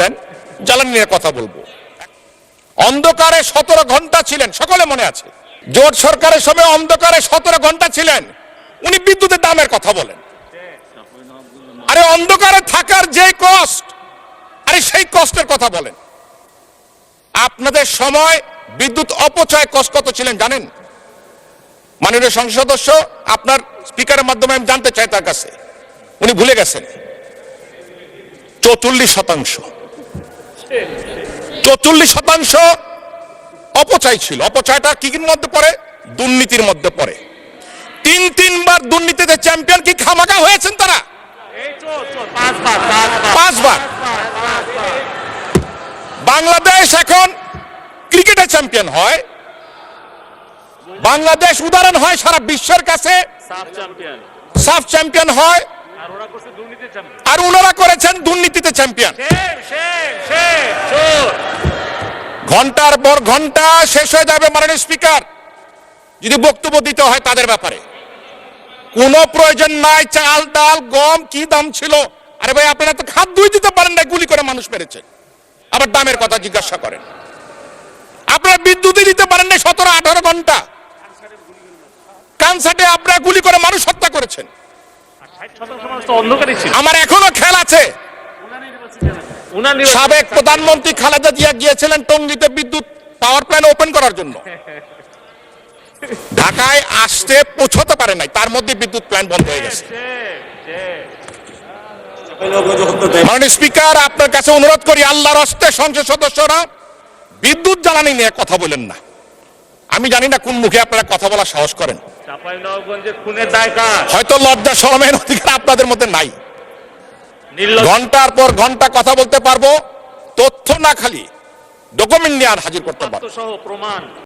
দেন, জ্বালানি নিয়ে কথা বলবো। অন্ধকারে 17 ঘন্টা ছিলেন, সকলে মনে আছে। জোট সরকারের সময় অন্ধকারে 17 ঘন্টা ছিলেন, উনি বিদ্যুতের দামের কথা বলেন। আরে অন্ধকারে থাকার যে কষ্ট, আরে সেই কষ্টের কথা বলেন। আপনাদের সময় বিদ্যুৎ অপচয় কষ্ট কত ছিলেন জানেন? মাননীয় সংসদ সদস্য, আপনার স্পিকারের মাধ্যমে আমি জানতে চাই তার কাছে, উনি ভুলে গেছেন 44%। 44% অপচয় ছিল। অপচয়টা কি মধ্যে পড়ে? দুর্নীতির মধ্যে পড়ে। তিনবার দুর্নীতিতে চ্যাম্পিয়ন কি খামাখা হয়েছেন তারা? 5 বার। বাংলাদেশ এখন ক্রিকেটে চ্যাম্পিয়ন হয়, বাংলাদেশ উদাহরণ হয় সারা বিশ্বের কাছে, সাফ চ্যাম্পিয়ন হয়, আর ওনারা করেছেন দুর্নীতিতে চ্যাম্পিয়ন। ঘন্টার পর ঘন্টা শেষ হয়ে যাবে মাননীয় স্পিকার যদি বক্তব্য দিতে হয় তাদের ব্যাপারে। কোনো প্রয়োজন নাই। চাল ডাল গম কি দাম ছিল? আরে ভাই, আপনারা তো খাদ্য দিতে পারেন না, গুলি করে মানুষ মেরেছে, আবার দামের কথা জিজ্ঞাসা করেন। আপনারা বিদ্যুৎই দিতে পারেন না 17-18 ঘন্টা। কানসাটে আপনারা গুলি করে মানুষ হত্যা করেছেন। আমার এখনো খেয়াল আছে, সাবেক প্রধানমন্ত্রী খালেদা জিয়া গিয়েছিলেন টঙ্গীতে বিদ্যুৎ পাওয়ার প্ল্যান্ট ওপেন করার জন্য। ঢাকায় আসতে পৌঁছতে পারে নাই, তার মধ্যে বিদ্যুৎ প্ল্যান্ট বন্ধ হয়ে গেছে। মাননীয় স্পিকার, আপনার কাছে অনুরোধ করি, আল্লাহর হস্তে সংসদ সদস্যরা বিদ্যুৎ জ্বালানি নিয়ে কথা বলেন না। আমি জানি না কোন মুখে আপনারা কথা বলার সাহস করেন। হয়তো লজ্জা শরমের অধিকার আপনাদের মধ্যে নাই। ঘন্টার পর ঘন্টা কথা বলতে পারবো, তথ্য না খালি ডকুমেন্ট নিয়ে আর হাজির করতে পারবো।